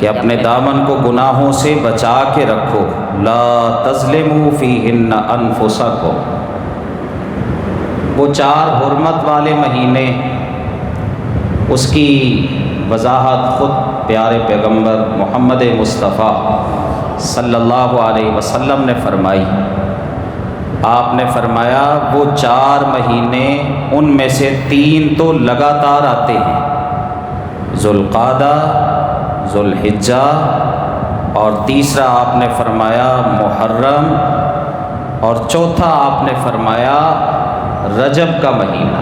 کہ اپنے دامن کو گناہوں سے بچا کے رکھو، لا تظلموا فیہن انفسکم۔ وہ 4 حرمت والے مہینے، اس کی وضاحت خود پیارے پیغمبر محمد مصطفیٰ صلی اللہ علیہ وسلم نے فرمائی۔ آپ نے فرمایا وہ 4 مہینے، ان میں سے 3 تو لگاتار آتے ہیں، ذوالقعدہ، ذوالحجہ، اور تیسرا آپ نے فرمایا محرم، اور چوتھا آپ نے فرمایا رجب کا مہینہ۔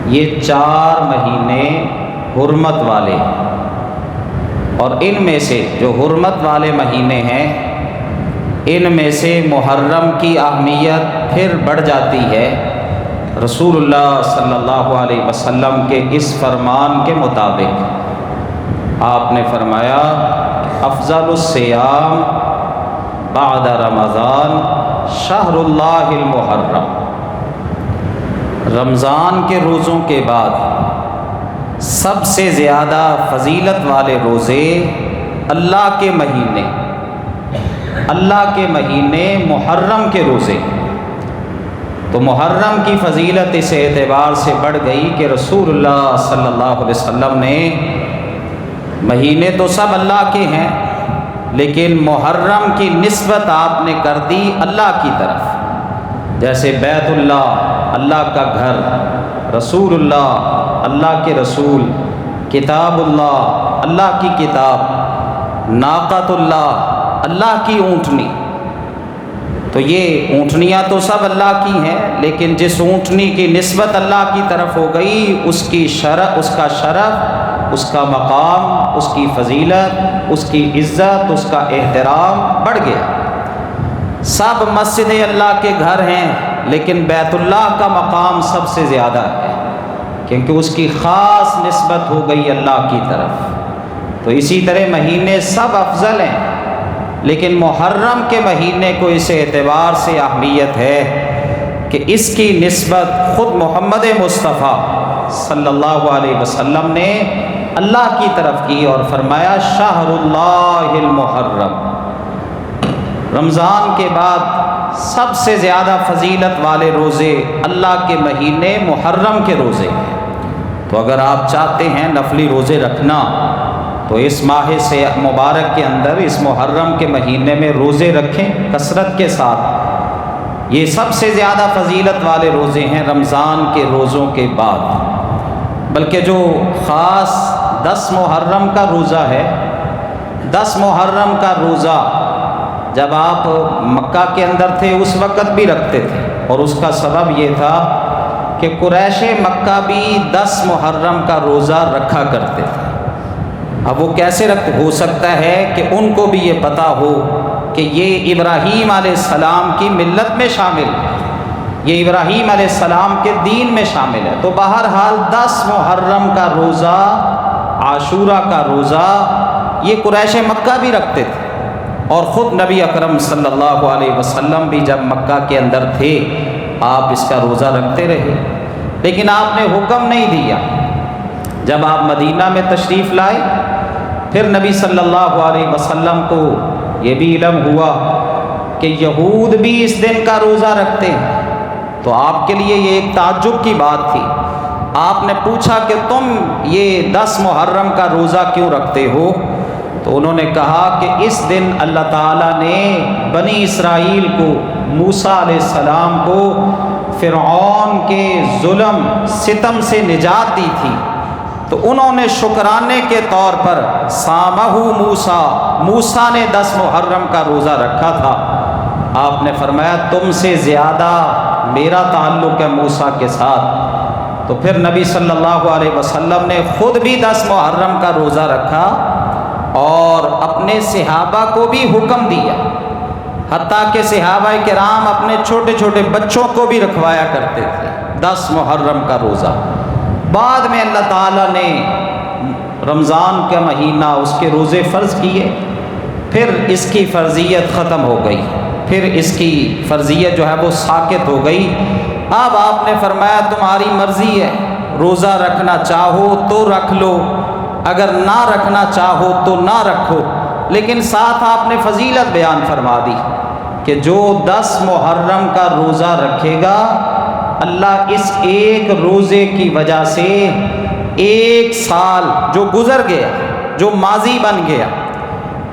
یہ 4 مہینے حرمت والے ہیں، اور ان میں سے جو حرمت والے مہینے ہیں، ان میں سے محرم کی اہمیت پھر بڑھ جاتی ہے رسول اللہ صلی اللہ علیہ وسلم کے اس فرمان کے مطابق۔ آپ نے فرمایا افضل الصیام بعد رمضان شہر اللہ المحرم۔ رمضان کے روزوں کے بعد سب سے زیادہ فضیلت والے روزے اللہ کے مہینے، اللہ کے مہینے محرم کے روزے۔ تو محرم کی فضیلت اس اعتبار سے بڑھ گئی کہ رسول اللہ صلی اللہ علیہ وسلم نے، مہینے تو سب اللہ کے ہیں لیکن محرم کی نسبت آپ نے کر دی اللہ کی طرف۔ جیسے بیت اللہ اللہ کا گھر، رسول اللہ اللہ کے رسول، کتاب اللہ اللہ کی کتاب، ناقۃ اللہ اللہ کی اونٹنی۔ تو یہ اونٹنیاں تو سب اللہ کی ہیں، لیکن جس اونٹنی کی نسبت اللہ کی طرف ہو گئی، اس کی شرف، اس کا شرف، اس کا مقام، اس کی فضیلت، اس کی عزت، اس کا احترام بڑھ گیا۔ سب مسجد اللہ کے گھر ہیں لیکن بیت اللہ کا مقام سب سے زیادہ ہے، کیونکہ اس کی خاص نسبت ہو گئی اللہ کی طرف۔ تو اسی طرح مہینے سب افضل ہیں، لیکن محرم کے مہینے کو اس اعتبار سے اہمیت ہے کہ اس کی نسبت خود محمد مصطفیٰ صلی اللہ علیہ وسلم نے اللہ کی طرف کی اور فرمایا شہر اللہ المحرم۔ رمضان کے بعد سب سے زیادہ فضیلت والے روزے اللہ کے مہینے محرم کے روزے ہیں۔ تو اگر آپ چاہتے ہیں نفلی روزے رکھنا تو اس ماہ سے مبارک کے اندر، اس محرم کے مہینے میں روزے رکھیں کثرت کے ساتھ۔ یہ سب سے زیادہ فضیلت والے روزے ہیں رمضان کے روزوں کے بعد۔ بلکہ جو خاص 10 محرم کا روزہ ہے، 10 محرم کا روزہ جب آپ مکہ کے اندر تھے اس وقت بھی رکھتے تھے، اور اس کا سبب یہ تھا کہ قریش مکہ بھی 10 محرم کا روزہ رکھا کرتے تھے۔ اب وہ کیسے ہو سکتا ہے کہ ان کو بھی یہ پتہ ہو کہ یہ ابراہیم علیہ السلام کی ملت میں شامل ہے، یہ ابراہیم علیہ السلام کے دین میں شامل ہے۔ تو بہرحال 10 محرم کا روزہ، عاشورہ کا روزہ، یہ قریش مکہ بھی رکھتے تھے، اور خود نبی اکرم صلی اللہ علیہ وسلم بھی جب مکہ کے اندر تھے آپ اس کا روزہ رکھتے رہے، لیکن آپ نے حکم نہیں دیا۔ جب آپ مدینہ میں تشریف لائے پھر نبی صلی اللہ علیہ وسلم کو یہ بھی علم ہوا کہ یہود بھی اس دن کا روزہ رکھتے ہیں، تو آپ کے لیے یہ ایک تعجب کی بات تھی۔ آپ نے پوچھا کہ تم یہ 10 محرم کا روزہ کیوں رکھتے ہو؟ تو انہوں نے کہا کہ اس دن اللہ تعالیٰ نے بنی اسرائیل کو، موسیٰ علیہ السلام کو فرعون کے ظلم ستم سے نجات دی تھی، تو انہوں نے شکرانے کے طور پر صامہ موسیٰ نے 10 محرم کا روزہ رکھا تھا۔ آپ نے فرمایا تم سے زیادہ میرا تعلق ہے موسیٰ کے ساتھ۔ تو پھر نبی صلی اللہ علیہ وسلم نے خود بھی 10 محرم کا روزہ رکھا اور اپنے صحابہ کو بھی حکم دیا، حتیٰ کہ صحابہ کرام اپنے چھوٹے چھوٹے بچوں کو بھی رکھوایا کرتے تھے 10 محرم کا روزہ۔ بعد میں اللہ تعالیٰ نے رمضان کا مہینہ اس کے روزے فرض کیے، پھر اس کی فرضیت ختم ہو گئی، پھر اس کی فرضیت جو ہے وہ ساقط ہو گئی۔ اب آپ نے فرمایا تمہاری مرضی ہے، روزہ رکھنا چاہو تو رکھ لو، اگر نہ رکھنا چاہو تو نہ رکھو، لیکن ساتھ آپ نے فضیلت بیان فرما دی کہ جو 10 محرم کا روزہ رکھے گا، اللہ اس ایک روزے کی وجہ سے 1 سال جو گزر گیا، جو ماضی بن گیا،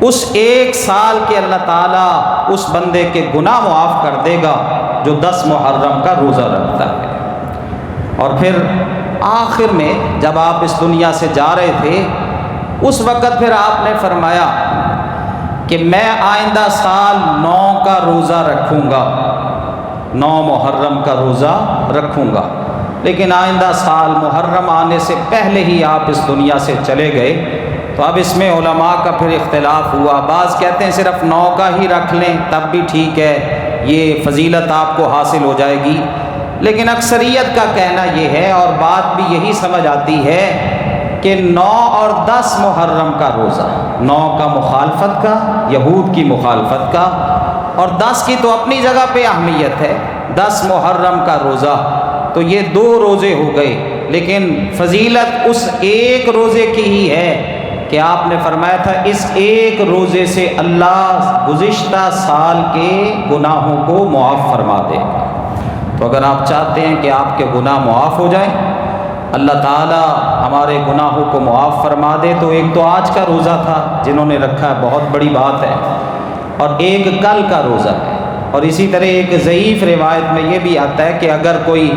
اس 1 سال کے اللہ تعالیٰ اس بندے کے گناہ معاف کر دے گا جو 10 محرم کا روزہ رکھتا ہے۔ اور پھر آخر میں جب آپ اس دنیا سے جا رہے تھے، اس وقت پھر آپ نے فرمایا کہ میں آئندہ سال 9 کا روزہ رکھوں گا، 9 محرم کا روزہ رکھوں گا، لیکن آئندہ سال محرم آنے سے پہلے ہی آپ اس دنیا سے چلے گئے۔ تو اب اس میں علماء کا پھر اختلاف ہوا، بعض کہتے ہیں صرف 9 کا ہی رکھ لیں تب بھی ٹھیک ہے، یہ فضیلت آپ کو حاصل ہو جائے گی، لیکن اکثریت کا کہنا یہ ہے اور بات بھی یہی سمجھ آتی ہے کہ 9 اور 10 محرم کا روزہ، 9 کا مخالفت کا، یہود کی مخالفت کا، اور 10 کی تو اپنی جگہ پہ اہمیت ہے، 10 محرم کا روزہ، تو یہ 2 روزے ہو گئے، لیکن فضیلت اس ایک روزے کی ہی ہے کہ آپ نے فرمایا تھا اس ایک روزے سے اللہ گزشتہ سال کے گناہوں کو معاف فرما دے گا۔ تو اگر آپ چاہتے ہیں کہ آپ کے گناہ معاف ہو جائیں، اللہ تعالیٰ ہمارے گناہوں کو معاف فرما دے، تو ایک تو آج کا روزہ تھا جنہوں نے رکھا ہے، بہت بڑی بات ہے، اور ایک کل کا روزہ ہے، اور اسی طرح ایک ضعیف روایت میں یہ بھی آتا ہے کہ اگر کوئی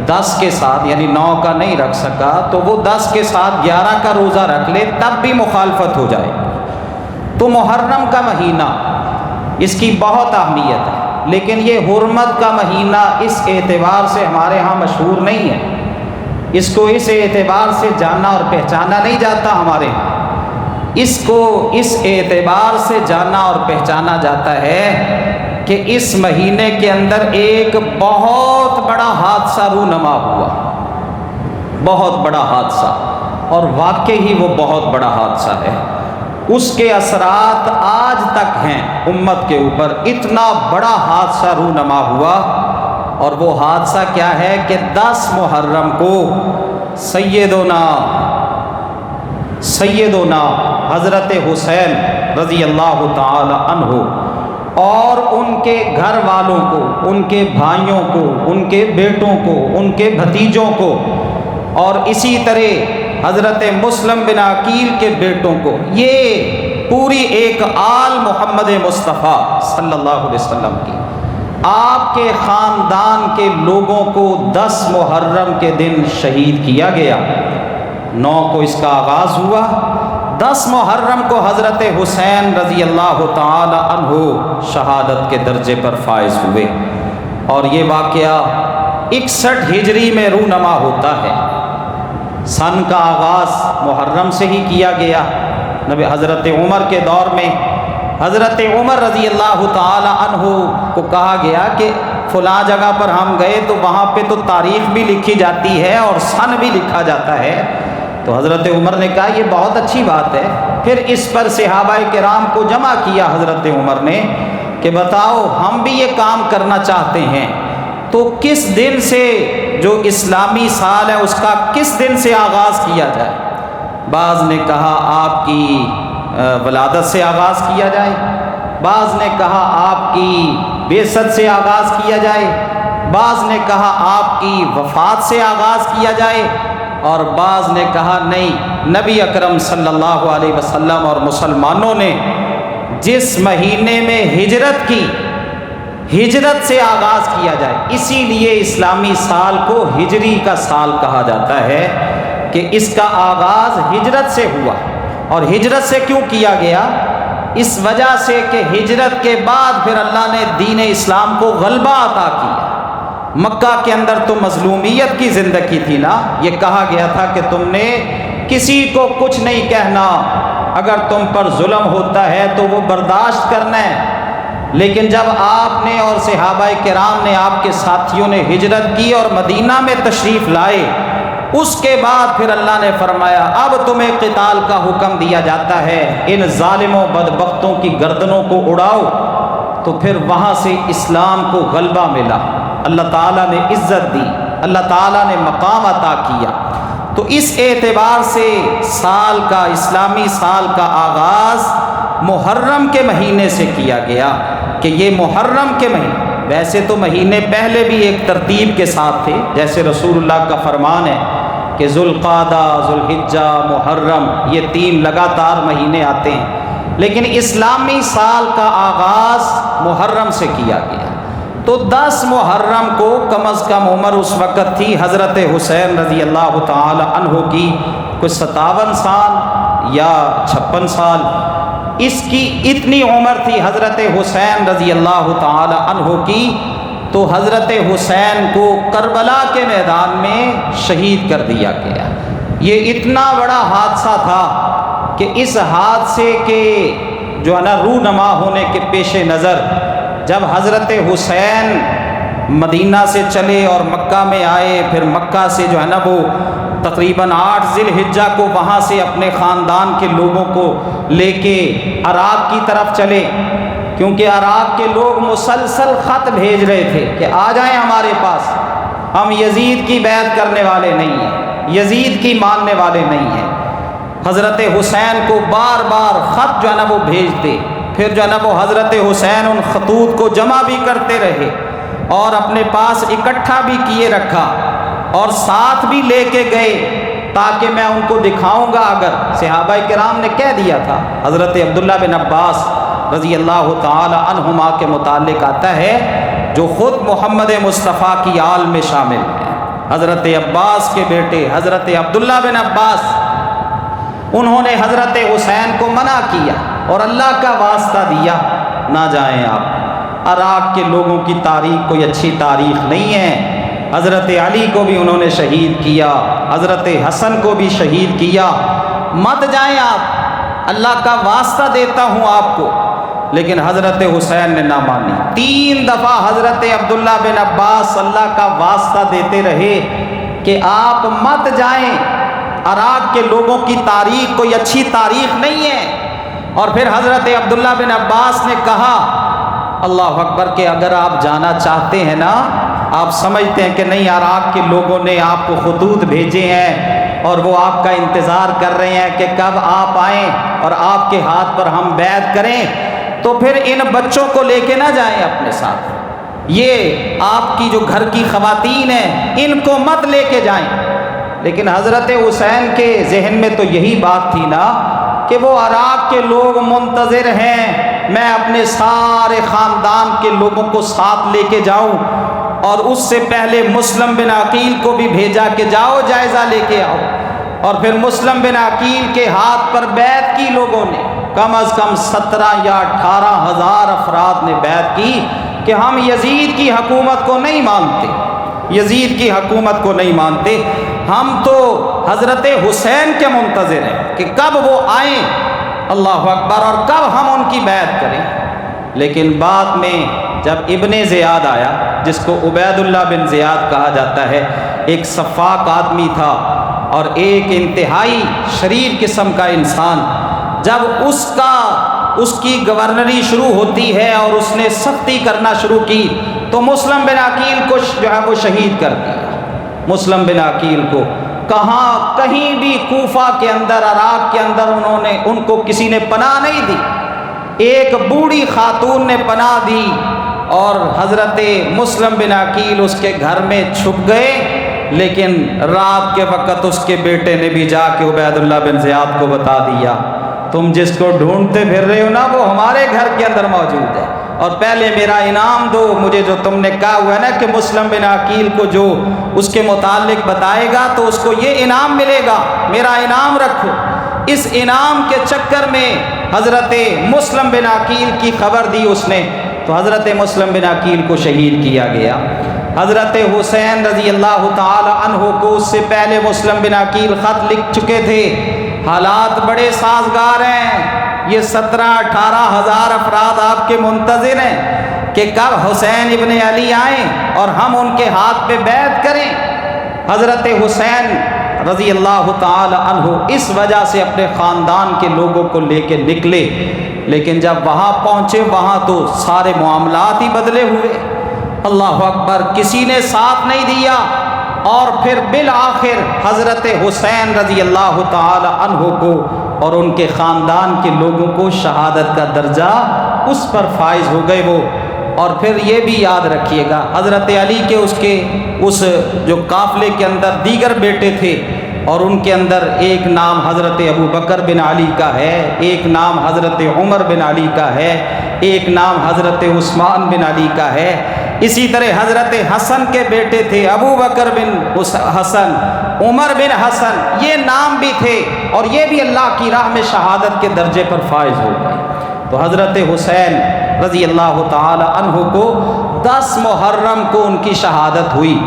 10 کے ساتھ یعنی 9 کا نہیں رکھ سکا تو وہ 10 کے ساتھ 11 کا روزہ رکھ لے، تب بھی مخالفت ہو جائے۔ تو محرم کا مہینہ اس کی بہت اہمیت ہے، لیکن یہ حرمت کا مہینہ اس اعتبار سے ہمارے ہاں مشہور نہیں ہے، اس کو اس اعتبار سے جانا اور پہچانا نہیں جاتا ہمارے ہاں، اس کو اس اعتبار سے جانا اور پہچانا جاتا ہے کہ اس مہینے کے اندر ایک بہت بڑا حادثہ رونما ہوا، بہت بڑا حادثہ، اور واقعی ہی وہ بہت بڑا حادثہ ہے، اس کے اثرات آج تک ہیں امت کے اوپر، اتنا بڑا حادثہ رونما ہوا، اور وہ حادثہ کیا ہے کہ 10 محرم کو سیدنا حضرت حسین رضی اللہ تعالی عنہ اور ان کے گھر والوں کو، ان کے بھائیوں کو، ان کے بیٹوں کو، ان کے بھتیجوں کو، اور اسی طرح حضرت مسلم بن عقیل کے بیٹوں کو، یہ پوری ایک آل محمد مصطفیٰ صلی اللہ علیہ وسلم کی، آپ کے خاندان کے لوگوں کو 10 محرم کے دن شہید کیا گیا۔ 9 کو اس کا آغاز ہوا، 10 محرم کو حضرت حسین رضی اللہ تعالی عنہ شہادت کے درجے پر فائز ہوئے، اور یہ واقعہ 61 ہجری میں رونما ہوتا ہے۔ سن کا آغاز محرم سے ہی کیا گیا، نبی حضرت عمر کے دور میں حضرت عمر رضی اللہ تعالی عنہ کو کہا گیا کہ فلاں جگہ پر ہم گئے تو وہاں پہ تو تاریخ بھی لکھی جاتی ہے اور سن بھی لکھا جاتا ہے، تو حضرت عمر نے کہا یہ بہت اچھی بات ہے۔ پھر اس پر صحابہ کرام کو جمع کیا حضرت عمر نے کہ بتاؤ ہم بھی یہ کام کرنا چاہتے ہیں، تو کس دن سے جو اسلامی سال ہے اس کا کس دن سے آغاز کیا جائے؟ بعض نے کہا آپ کی ولادت سے آغاز کیا جائے، بعض نے کہا آپ کی بعثت سے آغاز کیا جائے، بعض نے کہا آپ کی وفات سے آغاز کیا جائے، اور بعض نے کہا نہیں، نبی اکرم صلی اللہ علیہ وسلم اور مسلمانوں نے جس مہینے میں ہجرت کی، ہجرت سے آغاز کیا جائے، اسی لیے اسلامی سال کو ہجری کا سال کہا جاتا ہے کہ اس کا آغاز ہجرت سے ہوا۔ اور ہجرت سے کیوں کیا گیا؟ اس وجہ سے کہ ہجرت کے بعد پھر اللہ نے دین اسلام کو غلبہ عطا کیا۔ مکہ کے اندر تو مظلومیت کی زندگی تھی نا، یہ کہا گیا تھا کہ تم نے کسی کو کچھ نہیں کہنا، اگر تم پر ظلم ہوتا ہے تو وہ برداشت کرنا ہے، لیکن جب آپ نے اور صحابہ کرام نے، آپ کے ساتھیوں نے ہجرت کی اور مدینہ میں تشریف لائے، اس کے بعد پھر اللہ نے فرمایا اب تمہیں قتال کا حکم دیا جاتا ہے، ان ظالموں بدبختوں کی گردنوں کو اڑاؤ۔ تو پھر وہاں سے اسلام کو غلبہ ملا، اللہ تعالیٰ نے عزت دی، اللہ تعالیٰ نے مقام عطا کیا۔ تو اس اعتبار سے سال کا اسلامی سال کا آغاز محرم کے مہینے سے کیا گیا کہ یہ محرم کے مہینے، ویسے تو مہینے پہلے بھی ایک ترتیب کے ساتھ تھے، جیسے رسول اللہ کا فرمان ہے کہ ذوالقعدہ، ذوالحجہ، محرم، یہ 3 لگاتار مہینے آتے ہیں، لیکن اسلامی سال کا آغاز محرم سے کیا گیا۔ تو 10 محرم کو کم از کم عمر اس وقت تھی حضرت حسین رضی اللہ تعالی عنہ کی کوئی 57 سال یا 56 سال، اس کی اتنی عمر تھی حضرت حسین رضی اللہ تعالی عنہ کی۔ تو حضرت حسین کو کربلا کے میدان میں شہید کر دیا گیا۔ یہ اتنا بڑا حادثہ تھا کہ اس حادثے کے جو ہے نا رونما ہونے کے پیش نظر جب حضرت حسین مدینہ سے چلے اور مکہ میں آئے، پھر مکہ سے جو ہے نا وہ تقریباً 8 ذی الحجہ کو وہاں سے اپنے خاندان کے لوگوں کو لے کے عراق کی طرف چلے، کیونکہ عراق کے لوگ مسلسل خط بھیج رہے تھے کہ آ جائیں ہمارے پاس، ہم یزید کی بیعت کرنے والے نہیں ہیں، یزید کی ماننے والے نہیں ہیں۔ حضرت حسین کو بار بار خط جو ہے نا وہ بھیجتے، پھر جو ہے نا وہ حضرت حسین ان خطوط کو جمع بھی کرتے رہے اور اپنے پاس اکٹھا بھی کیے رکھا اور ساتھ بھی لے کے گئے تاکہ میں ان کو دکھاؤں گا اگر۔ صحابہ کرام نے کہہ دیا تھا، حضرت عبداللہ بن عباس رضی اللہ تعالی عنہما کے متعلق آتا ہے جو خود محمد مصطفیٰ کی آل میں شامل ہیں، حضرت عباس کے بیٹے حضرت عبداللہ بن عباس، انہوں نے حضرت حسین کو منع کیا اور اللہ کا واسطہ دیا نہ جائیں آپ، عراق کے لوگوں کی تاریخ کوئی اچھی تاریخ نہیں ہے۔ حضرت علی کو بھی انہوں نے شہید کیا، حضرت حسن کو بھی شہید کیا، مت جائیں آپ، اللہ کا واسطہ دیتا ہوں آپ کو۔ لیکن حضرت حسین نے نہ مانی، 3 دفعہ حضرت عبداللہ بن عباس اللہ کا واسطہ دیتے رہے کہ آپ مت جائیں، عراق کے لوگوں کی تاریخ کوئی اچھی تاریخ نہیں ہے۔ اور پھر حضرت عبداللہ بن عباس نے کہا اللہ اکبر کہ اگر آپ جانا چاہتے ہیں نا، آپ سمجھتے ہیں کہ نہیں عراق کے لوگوں نے آپ کو خطوط بھیجے ہیں اور وہ آپ کا انتظار کر رہے ہیں کہ کب آپ آئیں اور آپ کے ہاتھ پر ہم بیعت کریں، تو پھر ان بچوں کو لے کے نہ جائیں اپنے ساتھ، یہ آپ کی جو گھر کی خواتین ہیں ان کو مت لے کے جائیں۔ لیکن حضرت حسین کے ذہن میں تو یہی بات تھی نا کہ وہ عراق کے لوگ منتظر ہیں، میں اپنے سارے خاندان کے لوگوں کو ساتھ لے کے جاؤں، اور اس سے پہلے مسلم بن عقیل کو بھی بھیجا کہ جاؤ جائزہ لے کے آؤ، اور پھر مسلم بن عقیل کے ہاتھ پر بیعت کی لوگوں نے، کم از کم 17 یا 18 ہزار افراد نے بیعت کی کہ ہم یزید کی حکومت کو نہیں مانتے، یزید کی حکومت کو نہیں مانتے، ہم تو حضرت حسین کے منتظر ہیں کہ کب وہ آئیں، اللہ اکبر، اور کب ہم ان کی بیعت کریں۔ لیکن بعد میں جب ابن زیاد آیا، جس کو عبید اللہ بن زیاد کہا جاتا ہے، ایک سفاک آدمی تھا اور ایک انتہائی شریر قسم کا انسان، جب اس کی گورنری شروع ہوتی ہے اور اس نے سختی کرنا شروع کی تو مسلم بن عقیل کو جو ہے وہ شہید کر دیا۔ مسلم بن عقیل کو کہیں بھی کوفہ کے اندر، عراق کے اندر ان کو کسی نے پناہ نہیں دی، ایک بوڑھی خاتون نے پناہ دی اور حضرت مسلم بن عقیل اس کے گھر میں چھپ گئے، لیکن رات کے وقت اس کے بیٹے نے بھی جا کے عبید اللہ بن زیاد کو بتا دیا تم جس کو ڈھونڈتے پھر رہے ہو نا وہ ہمارے گھر کے اندر موجود ہے، اور پہلے میرا انعام دو مجھے، جو تم نے کہا ہوا ہے نا کہ مسلم بن عقیل کو جو اس کے متعلق بتائے گا تو اس کو یہ انعام ملے گا، میرا انعام رکھو۔ اس انعام کے چکر میں حضرت مسلم بن عقیل کی خبر دی اس نے، تو حضرت مسلم بن عقیل کو شہید کیا گیا۔ حضرت حسین رضی اللہ تعالی عنہ کو اس سے پہلے مسلم بن عقیل خط لکھ چکے تھے، حالات بڑے سازگار ہیں، یہ 17-18 ہزار افراد آپ کے منتظر ہیں کہ کب حسین ابن علی آئیں اور ہم ان کے ہاتھ پہ بیعت کریں۔ حضرت حسین رضی اللہ تعالی عنہ اس وجہ سے اپنے خاندان کے لوگوں کو لے کے نکلے، لیکن جب وہاں پہنچے وہاں تو سارے معاملات ہی بدلے ہوئے، اللہ اکبر، کسی نے ساتھ نہیں دیا، اور پھر بالآخر حضرت حسین رضی اللہ تعالی عنہ کو اور ان کے خاندان کے لوگوں کو شہادت کا درجہ اس پر فائز ہو گئے وہ۔ اور پھر یہ بھی یاد رکھیے گا حضرت علی کے اس جو قافلے کے اندر دیگر بیٹے تھے، اور ان کے اندر ایک نام حضرت ابو بکر بن علی کا ہے، ایک نام حضرت عمر بن علی کا ہے، ایک نام حضرت عثمان بن علی کا ہے۔ اسی طرح حضرت حسن کے بیٹے تھے ابو بکر بن حسن، عمر بن حسن، یہ نام بھی تھے، اور یہ بھی اللہ کی راہ میں شہادت کے درجے پر فائز ہو گئے۔ تو حضرت حسین رضی اللہ تعالی عنہ کو 10 محرم کو ان کی شہادت ہوئی،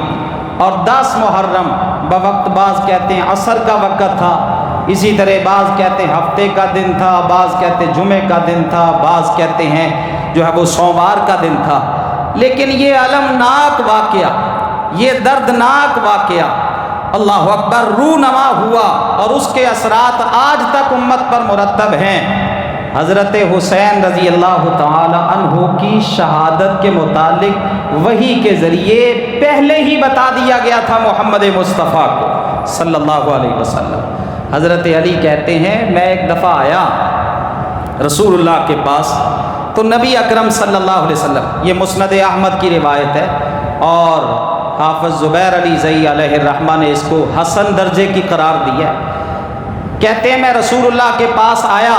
اور 10 محرم بوقت بعض کہتے ہیں عصر کا وقت تھا، اسی طرح بعض کہتے ہیں ہفتے کا دن تھا، بعض کہتے ہیں جمعے کا دن تھا، بعض کہتے ہیں جو ہے وہ سوموار کا دن تھا۔ لیکن یہ المناک واقعہ، یہ دردناک واقعہ اللہ اکبر رونما ہوا، اور اس کے اثرات آج تک امت پر مرتب ہیں۔ حضرت حسین رضی اللہ تعالی عنہ کی شہادت کے متعلق وحی کے ذریعے پہلے ہی بتا دیا گیا تھا محمد مصطفیٰ کو صلی اللہ علیہ وسلم۔ حضرت علی کہتے ہیں میں ایک دفعہ آیا رسول اللہ کے پاس، تو نبی اکرم صلی اللہ علیہ وسلم، یہ مسند احمد کی روایت ہے، اور حافظ زبیر علی زئی علیہ الرحمہ نے اس کو حسن درجے کی قرار دیا ہے۔ کہتے ہیں میں رسول اللہ کے پاس آیا،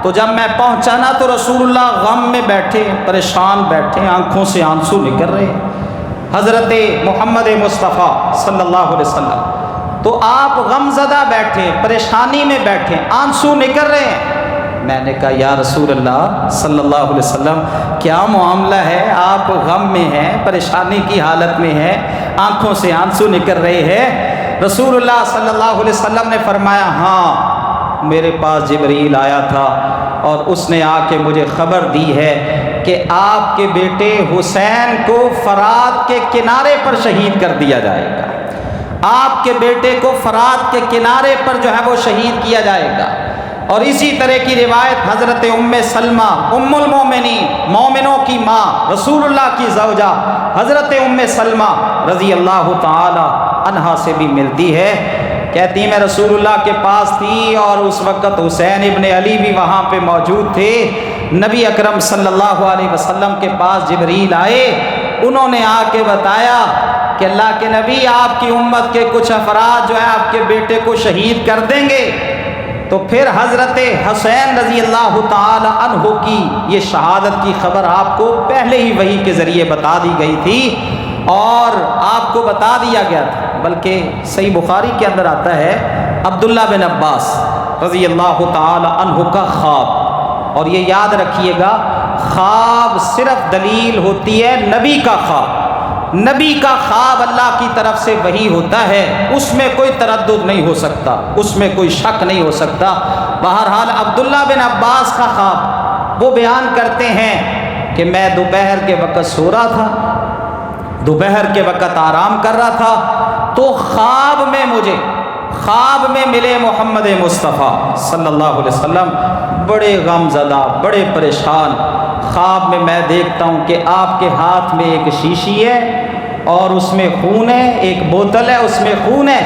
تو جب میں پہنچا نا تو رسول اللہ غم میں بیٹھے، پریشان بیٹھے، آنکھوں سے آنسو نکل رہے۔ حضرت محمد مصطفیٰ صلی اللہ علیہ وسلم تو آپ غم زدہ بیٹھے، پریشانی میں بیٹھے، آنسو نکل رہے ہیں۔ میں نے کہا یا رسول اللہ صلی اللہ علیہ وسلم کیا معاملہ ہے، آپ غم میں ہیں، پریشانی کی حالت میں ہیں، آنکھوں سے آنسو نکل رہے ہیں؟ رسول اللہ صلی اللہ علیہ وسلم نے فرمایا ہاں میرے پاس جبریل آیا تھا، اور اس نے آ کے مجھے خبر دی ہے کہ آپ کے بیٹے حسین کو فرات کے کنارے پر شہید کر دیا جائے گا، آپ کے بیٹے کو فرات کے کنارے پر جو ہے وہ شہید کیا جائے گا۔ اور اسی طرح کی روایت حضرت ام سلمہ ام المومنین، مومنوں کی ماں، رسول اللہ کی زوجہ حضرت ام سلمہ رضی اللہ تعالی عنہا سے بھی ملتی ہے۔ کہتی میں رسول اللہ کے پاس تھی، اور اس وقت حسین ابن علی بھی وہاں پہ موجود تھے۔ نبی اکرم صلی اللہ علیہ وسلم کے پاس جبریل آئے، انہوں نے آ کے بتایا کہ اللہ کے نبی آپ کی امت کے کچھ افراد جو ہے آپ کے بیٹے کو شہید کر دیں گے۔ تو پھر حضرت حسین رضی اللہ تعالی عنہ کی یہ شہادت کی خبر آپ کو پہلے ہی وحی کے ذریعے بتا دی گئی تھی، اور آپ کو بتا دیا گیا تھا۔ بلکہ صحیح بخاری کے اندر آتا ہے عبداللہ بن عباس رضی اللہ تعالی عنہ کا خواب، اور یہ یاد رکھیے گا خواب صرف دلیل ہوتی ہے نبی کا خواب، نبی کا خواب اللہ کی طرف سے وحی ہوتا ہے، اس میں کوئی تردد نہیں ہو سکتا، اس میں کوئی شک نہیں ہو سکتا۔ بہرحال عبداللہ بن عباس کا خواب وہ بیان کرتے ہیں کہ میں دوپہر کے وقت سو رہا تھا، دوپہر کے وقت آرام کر رہا تھا، تو خواب میں ملے محمد مصطفیٰ صلی اللہ علیہ وسلم، بڑے غم زدہ، بڑے پریشان۔ خواب میں میں دیکھتا ہوں کہ آپ کے ہاتھ میں ایک شیشی ہے، اور اس میں خون ہے، ایک بوتل ہے اس میں خون ہے،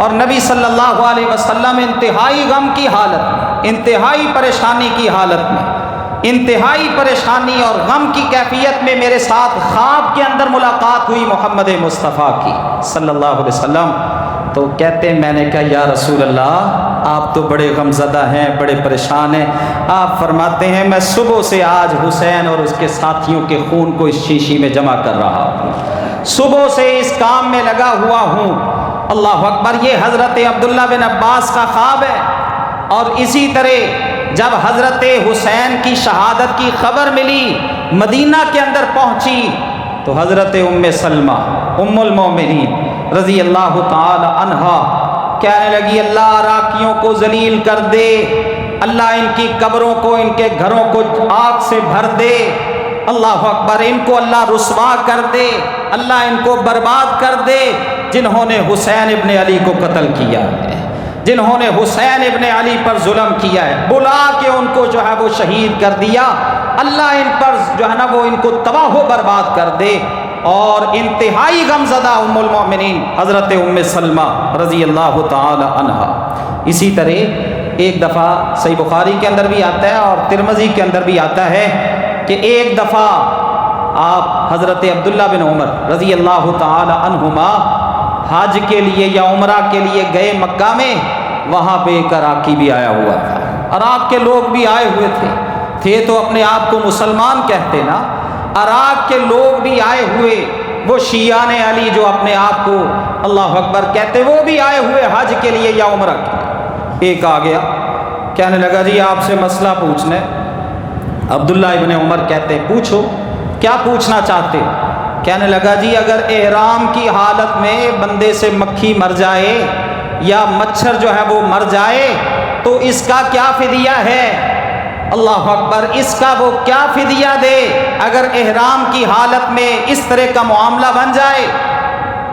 اور نبی صلی اللہ علیہ وسلم انتہائی غم کی حالت میں، انتہائی پریشانی کی حالت میں، انتہائی پریشانی اور غم کی کیفیت میں میرے ساتھ خواب کے اندر ملاقات ہوئی محمد مصطفیٰ کی صلی اللہ علیہ وسلم۔ تو کہتے ہیں میں نے کہا یا رسول اللہ آپ تو بڑے غم زدہ ہیں، بڑے پریشان ہیں۔ آپ فرماتے ہیں میں صبح سے آج حسین اور اس کے ساتھیوں کے خون کو اس شیشی میں جمع کر رہا ہوں، صبح سے اس کام میں لگا ہوا ہوں۔ اللہ اکبر، یہ حضرت عبداللہ بن عباس کا خواب ہے۔ اور اسی طرح جب حضرت حسین کی شہادت کی خبر ملی، مدینہ کے اندر پہنچی، تو حضرت ام سلمہ ام المومنین رضی اللہ تعالی عنہا کہنے لگی اللہ عراقیوں کو ذلیل کر دے، اللہ ان کی قبروں کو، ان کے گھروں کو آگ سے بھر دے، اللہ اکبر، ان کو اللہ رسوا کر دے، اللہ ان کو برباد کر دے جنہوں نے حسین ابن علی کو قتل کیا ہے، جنہوں نے حسین ابن علی پر ظلم کیا ہے، بلا کے ان کو جو ہے وہ شہید کر دیا، اللہ ان پر جو ہے نا وہ ان کو تباہ و برباد کر دے۔ اور انتہائی غمزدہ ام المؤمنین حضرت ام سلمہ رضی اللہ تعالی عنہا۔ اسی طرح ایک دفعہ صحیح بخاری کے اندر بھی آتا ہے اور ترمذی کے اندر بھی آتا ہے کہ ایک دفعہ آپ حضرت عبداللہ بن عمر رضی اللہ تعالی عنہما حج کے لیے یا عمرہ کے لیے گئے مکہ میں، وہاں پہ ایک عراقی بھی آیا ہوا تھا، عراق کے لوگ بھی آئے ہوئے تھے تو اپنے آپ کو مسلمان کہتے نا، عراق کے لوگ بھی آئے ہوئے، وہ شیعان علی جو اپنے آپ کو اللہ اکبر کہتے، وہ بھی آئے ہوئے حج کے لیے یا عمرہ کے لیے۔ ایک آ گیا کہنے لگا جی آپ سے مسئلہ پوچھنا ہے۔ عبداللہ ابن عمر کہتے پوچھو، کیا پوچھنا چاہتے؟ کہنے لگا جی اگر احرام کی حالت میں بندے سے مکھی مر جائے یا مچھر جو ہے وہ مر جائے تو اس کا کیا فدیہ ہے؟ اللہ اکبر، اس کا وہ کیا فدیہ دے اگر احرام کی حالت میں اس طرح کا معاملہ بن جائے؟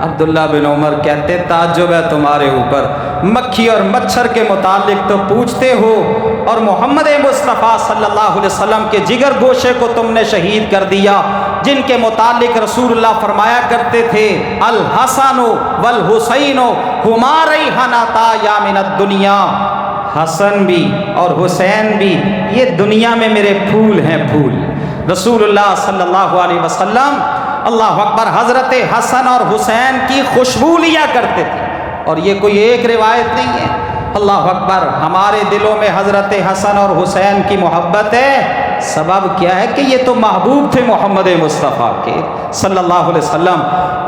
عبداللہ بن عمر کہتے تعجب ہے تمہارے اوپر، مکھی اور مچھر کے متعلق تو پوچھتے ہو اور محمد مصطفیٰ صلی اللہ علیہ وسلم کے جگر گوشے کو تم نے شہید کر دیا، جن کے متعلق رسول اللہ فرمایا کرتے تھے الحسن والحسین ہما ریحانتا یا من الدنیا، حسن بھی اور حسین بھی یہ دنیا میں میرے پھول ہیں، پھول۔ رسول اللہ صلی اللہ علیہ وسلم اللہ اکبر حضرت حسن اور حسین کی خوشبو لیا کرتے تھے، اور یہ کوئی ایک روایت نہیں ہے۔ اللہ اکبر، ہمارے دلوں میں حضرت حسن اور حسین کی محبت ہے، سبب کیا ہے کہ یہ تو محبوب تھے محمد مصطفیٰ کے صلی اللہ علیہ وسلم۔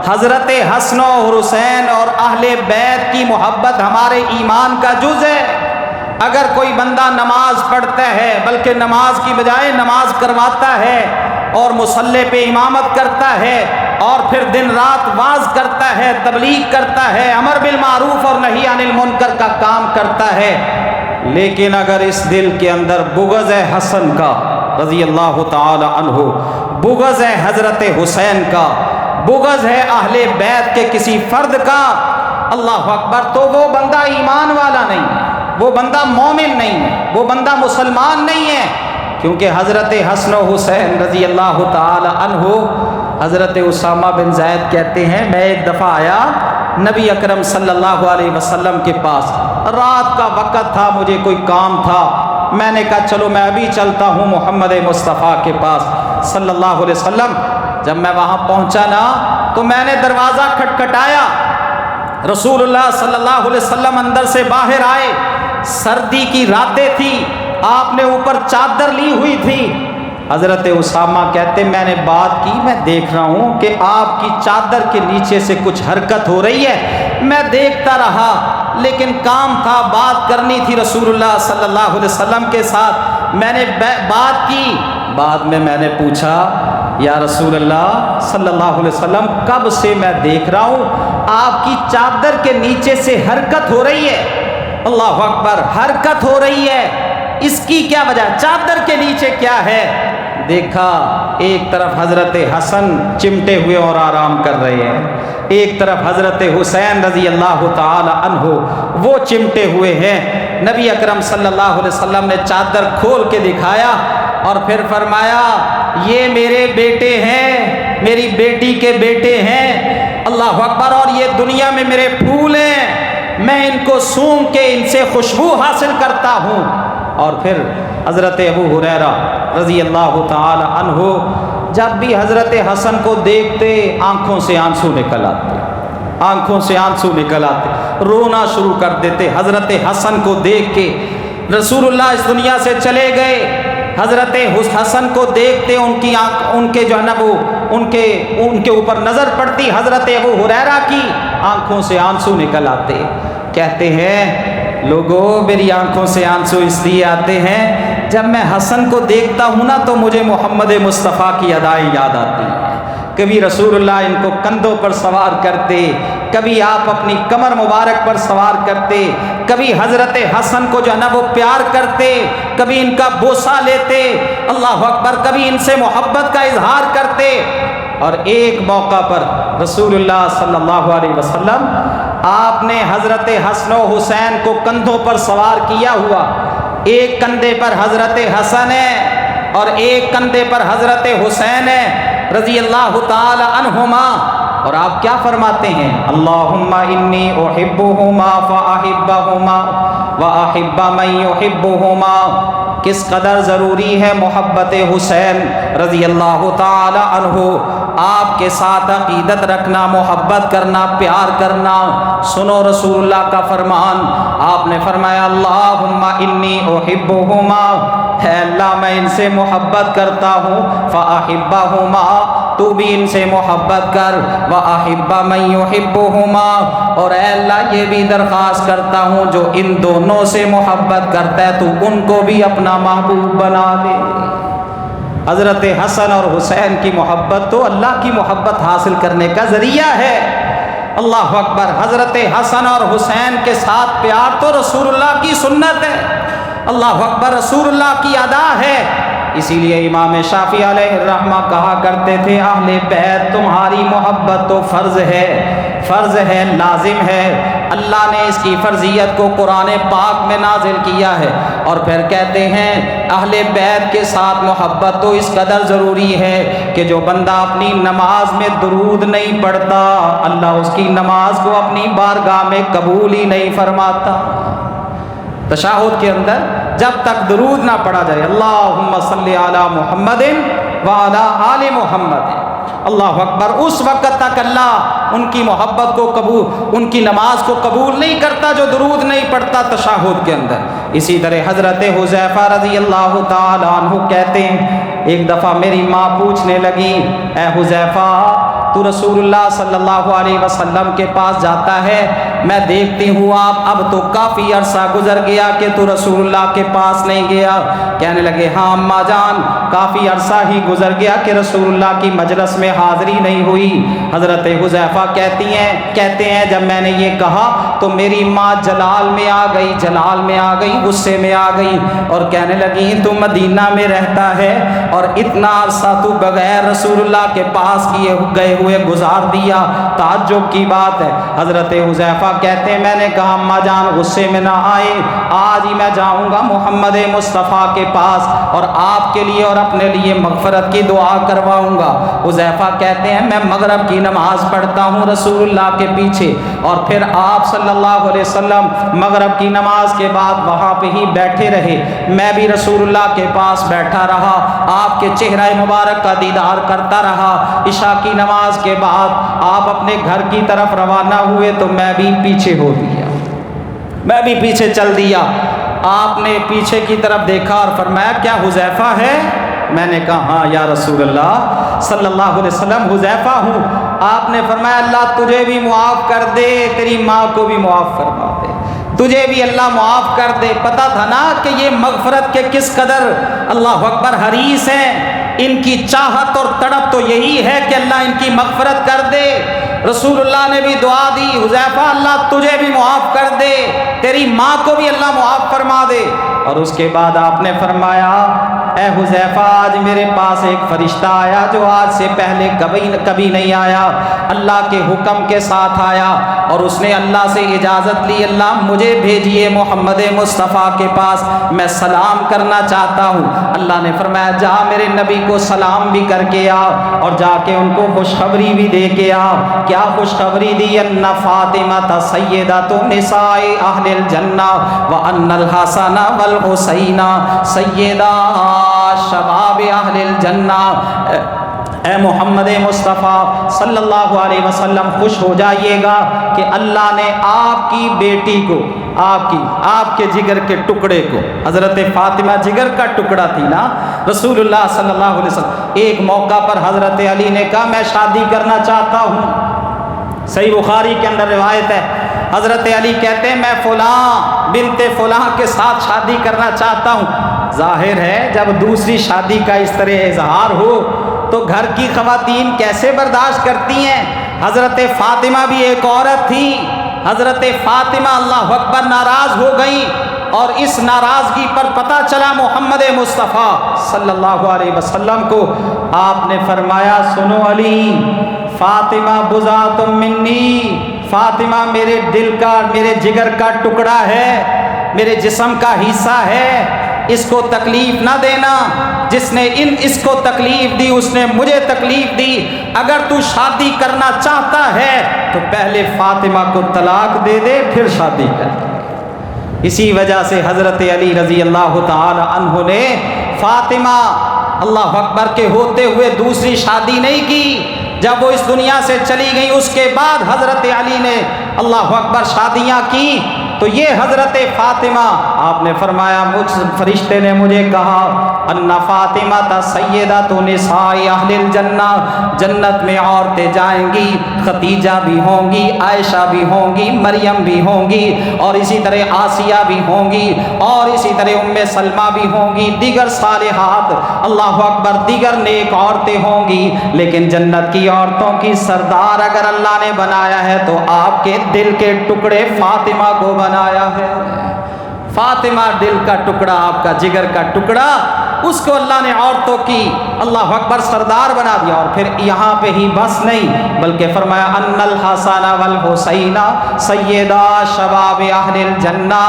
حضرت حسن اور حسین اور اہل بیت کی محبت ہمارے ایمان کا جز ہے۔ اگر کوئی بندہ نماز پڑھتا ہے بلکہ نماز کی بجائے نماز کرواتا ہے اور مصلی پہ امامت کرتا ہے اور پھر دن رات واعظ کرتا ہے، تبلیغ کرتا ہے، امر بالمعروف اور نہی عن المنکر کا کام کرتا ہے، لیکن اگر اس دل کے اندر بغض ہے حسن کا رضی اللہ تعالی عنہ، بغض ہے حضرت حسین کا، بغض ہے اہل بیت کے کسی فرد کا، اللہ اکبر، تو وہ بندہ ایمان والا نہیں ہے، وہ بندہ مومن نہیں ہے، وہ بندہ مسلمان نہیں ہے۔ کیونکہ حضرت حسن و حسین رضی اللہ تعالی عنہ، حضرت اسامہ بن زید کہتے ہیں میں ایک دفعہ آیا نبی اکرم صلی اللہ علیہ وسلم کے پاس، رات کا وقت تھا، مجھے کوئی کام تھا، میں نے کہا چلو میں ابھی چلتا ہوں محمد مصطفیٰ کے پاس صلی اللہ علیہ وسلم۔ جب میں وہاں پہنچا نا تو میں نے دروازہ کھٹکھٹایا، رسول اللہ صلی اللہ علیہ وسلم اندر سے باہر آئے، سردی کی راتیں تھی، آپ نے اوپر چادر لی ہوئی تھی۔ حضرت اسامہ کہتے میں نے بات کی، میں دیکھ رہا ہوں کہ آپ کی چادر کے نیچے سے کچھ حرکت ہو رہی ہے، میں دیکھتا رہا، لیکن کام تھا، بات کرنی تھی رسول اللہ صلی اللہ علیہ وسلم کے ساتھ، میں نے بات کی۔ بعد میں نے پوچھا یا رسول اللہ صلی اللہ علیہ وسلم کب سے میں دیکھ رہا ہوں آپ کی چادر کے نیچے سے حرکت ہو رہی ہے، اللہ اکبر، حرکت ہو رہی ہے، اس کی کیا وجہ؟ چادر کے نیچے کیا ہے؟ دیکھا ایک طرف حضرت حسن چمٹے ہوئے اور آرام کر رہے ہیں، ایک طرف حضرت حسین رضی اللہ تعالی عنہ وہ چمٹے ہوئے ہیں۔ نبی اکرم صلی اللہ علیہ وسلم نے چادر کھول کے دکھایا اور پھر فرمایا یہ میرے بیٹے ہیں، میری بیٹی کے بیٹے ہیں، اللہ اکبر، اور یہ دنیا میں میرے پھول ہیں، میں ان کو سونگھ کے ان سے خوشبو حاصل کرتا ہوں۔ اور پھر حضرت ابو ہریرہ رضی اللہ تعالی عنہ جب بھی حضرت حسن کو دیکھتے آنکھوں سے آنسو نکل آتے، آنکھوں سے آنسو نکل آتے، رونا شروع کر دیتے حضرت حسن کو دیکھ کے۔ رسول اللہ اس دنیا سے چلے گئے، حضرت حسن کو دیکھتے ان کے جو ہے نا وہ ان کے اوپر نظر پڑتی حضرت ابو ہریرہ کی، آنکھوں سے آنسو نکل آتے۔ کہتے ہیں لوگوں میری آنکھوں سے آنسو اس لیے آتے ہیں جب میں حسن کو دیکھتا ہوں نا تو مجھے محمد مصطفیٰ کی ادائیں یاد آتی ہیں۔ کبھی رسول اللہ ان کو کندھوں پر سوار کرتے، کبھی آپ اپنی کمر مبارک پر سوار کرتے، کبھی حضرت حسن کو جو ہے نا وہ پیار کرتے، کبھی ان کا بوسہ لیتے، اللہ اکبر، کبھی ان سے محبت کا اظہار کرتے۔ اور ایک موقع پر رسول اللہ صلی اللہ علیہ وسلم آپ نے حضرت حسن و حسین کو کندھوں پر سوار کیا ہوا، ایک کندھے پر حضرت حسن ہے اور ایک کندھے پر حضرت حسین ہے، رضی اللہ تعالی عنہما، اور آپ کیا فرماتے ہیں؟ اللہم انی احبہما فاحبہما واحب من یحبہما۔ کس قدر ضروری ہے محبت حسین رضی اللہ تعالی عنہ، آپ کے ساتھ عقیدت رکھنا، محبت کرنا، پیار کرنا۔ سنو رسول اللہ کا فرمان، آپ نے فرمایا اللہم انی احبہما، ہے اللہ میں ان سے محبت کرتا ہوں، فاحبہما، تو بھی ان سے محبت کر، واحب من یحبہما، اور اے اللہ یہ بھی درخواست کرتا ہوں جو ان دونوں سے محبت کرتا ہے تو ان کو بھی اپنا محبوب بنا دے۔ حضرت حسن اور حسین کی محبت تو اللہ کی محبت حاصل کرنے کا ذریعہ ہے۔ اللہ اکبر۔ حضرت حسن اور حسین کے ساتھ پیار تو رسول اللہ کی سنت ہے، اللہ اکبر، رسول اللہ کی ادا ہے۔ اسی لیے امام شافعی علیہ الرحمہ کہا کرتے تھے اہل بیت تمہاری محبت تو فرض ہے، فرض ہے، لازم ہے۔ اللہ نے اس کی فرضیت کو قرآن پاک میں نازل کیا ہے، اور پھر کہتے ہیں اہل بیت کے ساتھ محبت تو اس قدر ضروری ہے کہ جو بندہ اپنی نماز میں درود نہیں پڑھتا اللہ اس کی نماز کو اپنی بارگاہ میں قبول ہی نہیں فرماتا۔ تشہد کے اندر جب تک درود نہ پڑھا جائے اللہم صلی علی محمد وعلی آل محمد، اللہ اکبر، اس وقت تک اللہ ان کی محبت کو قبول، ان کی نماز کو قبول نہیں کرتا جو درود نہیں پڑھتا تشہد کے اندر۔ اسی طرح حضرت حذیفہ رضی اللہ تعالی عنہ کہتے ہیں ایک دفعہ میری ماں پوچھنے لگی اے حذیفہ تو رسول اللہ صلی اللہ علیہ وسلم کے پاس جاتا ہے، میں دیکھتی ہوں آپ اب تو کافی عرصہ گزر گیا کہ تو رسول اللہ کے پاس نہیں گیا۔ کہنے لگے ہاں اماں جان کافی عرصہ ہی گزر گیا کہ رسول اللہ کی مجلس میں حاضری نہیں ہوئی۔ حضرت حذیفہ کہتے ہیں جب میں نے یہ کہا تو میری ماں جلال میں آ گئی، جلال میں آ گئی، غصے میں آ گئی، اور کہنے لگی تو مدینہ میں رہتا ہے اور اتنا عرصہ تو بغیر رسول اللہ کے پاس گئے ہوئے گزار دیا، تعجب کی بات ہے۔ حضرت حذیفہ کہتے ہیں میں نے کہا اماں جان غصے میں نہ آئے، آج ہی میں جاؤں گا محمد مصطفیٰ کے پاس اور آپ کے لیے اور اپنے لیے مغفرت کی دعا کرواؤں گا۔ حذیفہ کہتے ہیں میں مغرب کی نماز پڑھتا ہوں رسول اللہ کے پیچھے، اور پھر آپ صلی اللہ علیہ وسلم مغرب کی نماز کے بعد وہاں پہ ہی بیٹھے رہے، میں بھی رسول اللہ کے پاس بیٹھا رہا، آپ کے چہرہ مبارک کا دیدار کرتا رہا۔ عشاء کی نماز کے بعد آپ اپنے گھر کی طرف روانہ ہوئے تو میں بھی پیچھے ہو دیا، میں بھی پیچھے چل دیا۔ آپ نے پیچھے کی طرف دیکھا اور فرمایا کیا حذیفہ ہے؟ میں نے کہا ہاں یا رسول اللہ صلی اللہ علیہ وسلم حذیفہ ہوں۔ آپ نے فرمایا اللہ تجھے بھی معاف کر دے، تیری ماں کو بھی معاف فرما دے، تجھے بھی اللہ معاف کر دے۔ پتہ تھا نا کہ یہ مغفرت کے کس قدر اللہ اکبر حریص ہیں، ان کی چاہت اور تڑپ تو یہی ہے کہ اللہ ان کی مغفرت کر دے۔ رسول اللہ نے بھی دعا دی حذیفہ اللہ تجھے بھی معاف کر دے، تیری ماں کو بھی اللہ معاف فرما دے۔ اور اس کے بعد آپ نے فرمایا اے حذیفہ آج میرے پاس ایک فرشتہ آیا جو آج سے پہلے کبھی نہیں آیا، اللہ کے حکم کے ساتھ آیا، اور اس نے اللہ سے اجازت لی اللہ مجھے بھیجیے محمد مصطفیٰ کے پاس، میں سلام کرنا چاہتا ہوں۔ اللہ نے فرمایا جا میرے نبی کو سلام بھی کر کے آ، اور جا کے ان کو خوشخبری بھی دے کے آ۔ کیا خوشخبری دی؟ ان فاطمہ سیدۃ نساء اہل الجنہ وان الحسن والحسین سیدہ شباب اہل الجنہ۔ اے محمد مصطفیٰ صلی اللہ علیہ وسلم خوش ہو جائیے گا کہ اللہ نے آپ کی بیٹی کو، آپ کے جگر کے ٹکڑے کو، حضرت فاطمہ جگر کا ٹکڑا تھی نا رسول اللہ صلی اللہ علیہ وسلم۔ ایک موقع پر حضرت علی نے کہا میں شادی کرنا چاہتا ہوں، صحیح بخاری کے اندر روایت ہے، حضرت علی کہتے ہیں میں فلاں بنت فلاں کے ساتھ شادی کرنا چاہتا ہوں۔ ظاہر ہے جب دوسری شادی کا اس طرح اظہار ہو تو گھر کی خواتین کیسے برداشت کرتی ہیں۔ حضرت فاطمہ بھی ایک عورت تھی، حضرت فاطمہ اللہ اکبر ناراض ہو گئی، اور اس ناراضگی پر پتہ چلا محمد مصطفیٰ صلی اللہ علیہ وسلم کو۔ آپ نے فرمایا سنو علی فاطمہ بضعۃ منی، فاطمہ میرے دل کا، میرے جگر کا ٹکڑا ہے، میرے جسم کا حصہ ہے، اس کو تکلیف نہ دینا، جس نے اس کو تکلیف دی اس نے مجھے تکلیف دی، اگر تو شادی کرنا چاہتا ہے تو پہلے فاطمہ کو طلاق دے دے پھر شادی کر۔ اسی وجہ سے حضرت علی رضی اللہ تعالی عنہ نے فاطمہ اللہ اکبر کے ہوتے ہوئے دوسری شادی نہیں کی۔ جب وہ اس دنیا سے چلی گئی اس کے بعد حضرت علی نے اللہ اکبر شادیاں کی، تو یہ حضرت فاطمہ، آپ نے فرمایا مجھ فرشتے نے مجھے کہا ان فاطمہ سیدۃ نساء اہل الجنہ، جنت میں عورتیں جائیں گی، خدیجہ بھی ہوں گی، عائشہ بھی ہوں گی، مریم بھی ہوں گی، اور اسی طرح آسیہ بھی ہوں گی، اور اسی طرح ام سلمہ بھی ہوں گی، دیگر صالحات اللہ اکبر دیگر نیک عورتیں ہوں گی، لیکن جنت کی عورتوں کی سردار اگر اللہ نے بنایا ہے تو آپ کے دل کے ٹکڑے فاطمہ کو بنایا ہے۔ فاطمہ دل کا ٹکڑا، آپ کا جگر کا ٹکڑا، اس کو اللہ نے عورتوں کی اللہ اکبر سردار بنا دیا۔ اور پھر یہاں پہ ہی بس نہیں بلکہ فرمایا ان الحسن والحسین سیدا شباب اہل الجنہ،